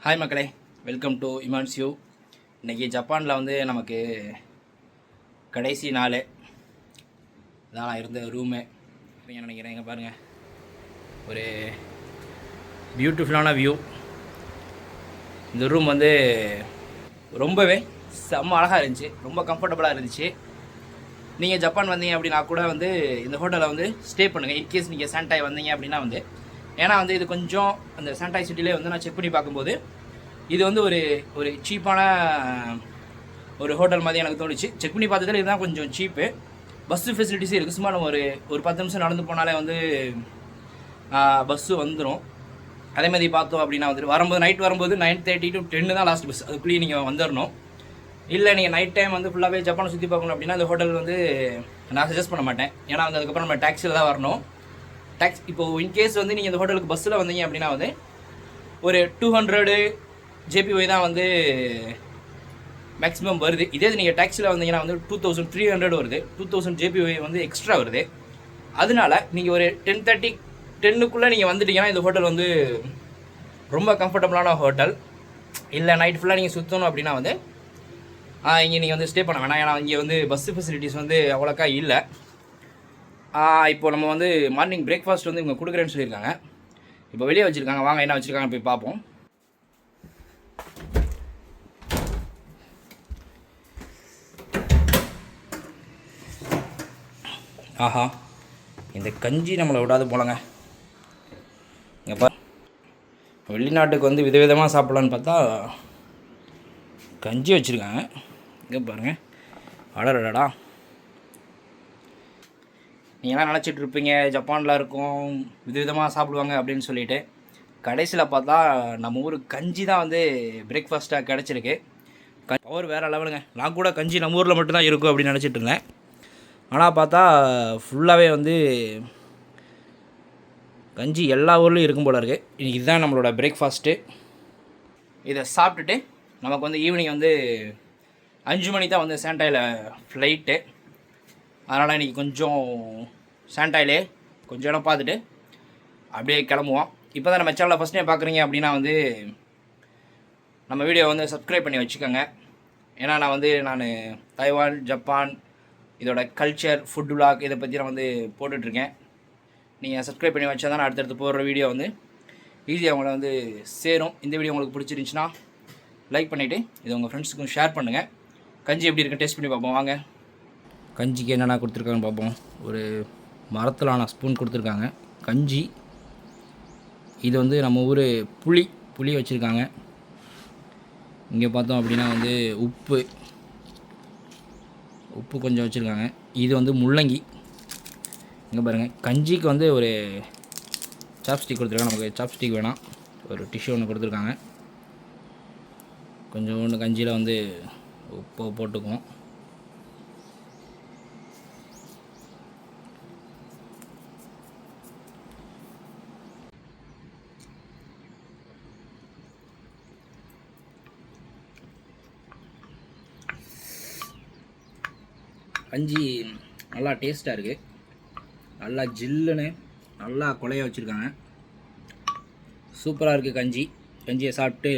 Hi மக்களே, welcome to இமான்ஸ்யூ. இன்றைக்கி ஜப்பானில் வந்து நமக்கு கடைசி நாள் இதான் நான் இருந்த ரூமு. நீங்கள் நினைக்கிறேன், இங்கே பாருங்கள், ஒரு பியூட்டிஃபுல்லான வியூ. இந்த ரூம் வந்து ரொம்பவே செம்ம அழகாக இருந்துச்சு, ரொம்ப கம்ஃபர்டபுளாக இருந்துச்சு. நீங்கள் ஜப்பான் வந்தீங்க அப்படின்னா கூட வந்து இந்த ஹோட்டலில் வந்து ஸ்டே பண்ணுங்கள். இன்கேஸ் நீங்கள் சாண்டாய் வந்தீங்க அப்படின்னா வந்து, ஏன்னா வந்து இது கொஞ்சம் அந்த சாண்டாய் சிட்டிலே வந்து நான் செக் பண்ணி பார்க்கும்போது இது வந்து ஒரு சீப்பான ஒரு ஹோட்டல் மாதிரி எனக்கு தோணுச்சு. செக் பண்ணி பார்த்ததில் இதுதான் கொஞ்சம் சீப்பு. பஸ்ஸு ஃபெசிலிட்டிஸும் இருக்குது. சும்மா நம்ம ஒரு 10 நிமிஷம் நடந்து போனாலே வந்து பஸ்ஸு வந்துடும். அதேமாதிரி பார்த்தோம் அப்படின்னா வந்துட்டு வரும்போது நைட் வரும்போது 9:30 to 10 தான் லாஸ்ட் பஸ். அதுக்குள்ளேயே நீங்கள் வந்துடணும். இல்லை நீங்கள் நைட் டைம் வந்து ஃபுல்லாகவே ஜப்பானை சுற்றி பார்க்கணும் அப்படின்னா அந்த ஹோட்டல் வந்து நான் சஜஸ்ட் பண்ண மாட்டேன். ஏன்னா வந்து அதுக்கப்புறம் நம்ம டாக்ஸியில் தான் வரணும். இப்போது இன்கேஸ் வந்து நீங்கள் இந்த ஹோட்டலுக்கு பஸ்ஸில் வந்தீங்க அப்படின்னா வந்து ஒரு 200 JPY தான் வந்து மேக்ஸிமம் வருது. இதே நீங்கள் டாக்ஸியில் வந்தீங்கன்னா வந்து 2300 வருது. 2000 JPY வந்து எக்ஸ்ட்ரா வருது. அதனால நீங்கள் ஒரு 10:30 நீங்கள் வந்துட்டீங்கன்னா இந்த ஹோட்டல் வந்து ரொம்ப கம்ஃபர்டபுளான ஹோட்டல். இல்லை நைட் ஃபுல்லாக நீங்கள் சுற்றணும் அப்படின்னா வந்து இங்கே நீங்கள் வந்து ஸ்டே பண்ண வேணாம். ஏன்னா இங்கே வந்து பஸ்ஸு ஃபெசிலிட்டிஸ் வந்து அவ்வளோக்கா இல்லை. இப்போது நம்ம வந்து மார்னிங் பிரேக்ஃபாஸ்ட் வந்து இவங்க கொடுக்குறேன்னு சொல்லியிருக்காங்க. இப்போ வெளியே வச்சுருக்காங்க, வாங்க என்ன வச்சுருக்காங்க போய் பார்ப்போம். ஆஹா, இந்த கஞ்சி நம்மளை விடாது போலங்க. இங்கே வெளிநாட்டுக்கு வந்து விதவிதமாக சாப்பிட்லான்னு பார்த்தா கஞ்சி வச்சுருக்காங்க. இங்கே பாருங்கள், அடடடா. நீங்களாம் நினச்சிட்டு இருப்பீங்க ஜப்பானில் இருக்கும் விதவிதமாக சாப்பிடுவாங்க அப்படின்னு சொல்லிட்டு. கடைசியில் பார்த்தா நம்ம ஊர் கஞ்சி தான் வந்து பிரேக்ஃபாஸ்ட்டாக கிடச்சிருக்கு. பவர் வேறு லெவலுங்க. நான் கூட கஞ்சி நம்ம ஊரில் மட்டும்தான் இருக்கும் அப்படின்னு நினச்சிட்டு இருந்தேன். ஆனால் பார்த்தா ஃபுல்லாகவே வந்து கஞ்சி எல்லா ஊர்லேயும் இருக்கும் போல இருக்குது. இன்றைக்கி இதுதான் நம்மளோட பிரேக்ஃபாஸ்ட்டு. இதை சாப்பிட்டுட்டு நமக்கு வந்து ஈவினிங் வந்து 5 மணி தான் வந்து சாண்டாயில் ஃப்ளைட்டு. அதனால் இன்றைக்கி கொஞ்சம் சாண்டாயிலே கொஞ்சம் இடம் பார்த்துட்டு அப்படியே கிளம்புவோம். இப்போ தான் நம்ம சேனலில் ஃபஸ்ட் டைம் பார்க்குறீங்க அப்படின்னா வந்து நம்ம வீடியோ வந்து சப்ஸ்கிரைப் பண்ணி வச்சுக்கோங்க. ஏன்னா நான் தைவான், ஜப்பான், இதோட கல்ச்சர், ஃபுட் விலாக் இதை பற்றி நான் வந்து போட்டுட்ருக்கேன். நீங்கள் சப்ஸ்கிரைப் பண்ணி வச்சா தான் அடுத்தடுத்து போடுற வீடியோ வந்து ஈஸியாக அவங்கள வந்து சேரும். இந்த வீடியோ உங்களுக்கு பிடிச்சிருந்துச்சின்னா லைக் பண்ணிவிட்டு இதை உங்கள் ஃப்ரெண்ட்ஸுக்கும் ஷேர் பண்ணுங்கள். கஞ்சி எப்படி இருக்குன்னு டேஸ்ட் பண்ணி பார்ப்போம் வாங்க. கஞ்சிக்கு என்னென்ன கொடுத்துருக்காங்கன்னு பார்ப்போம். ஒரு மரத்திலான ஸ்பூன் கொடுத்துருக்காங்க. கஞ்சி இது வந்து நம்ம ஊர் புளி வச்சுருக்காங்க. இங்கே பார்த்தோம் அப்படின்னா வந்து உப்பு கொஞ்சம் வச்சுருக்காங்க. இது வந்து முள்ளங்கி. இங்கே பாருங்கள், கஞ்சிக்கு வந்து ஒரு சாப்ஸ்டிக் கொடுத்துருக்காங்க. நமக்கு சாப்ஸ்டிக் வேணாம், ஒரு டிஷ்யூ ஒன்று கொடுத்துருக்காங்க. கொஞ்சம் ஒன்று கஞ்சியில் வந்து உப்பு போட்டுக்குவோம். கஞ்சி நல்லா டேஸ்ட்டாக இருக்குது. நல்லா ஜில்லுன்னு நல்லா கொலைய வச்சுருக்காங்க. சூப்பராக இருக்குது கஞ்சி. கஞ்சியை சாப்பிட்டு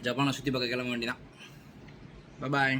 ஜப்பானை சுற்றி பார்க்க கிளம்ப வேண்டியதான். பாய்.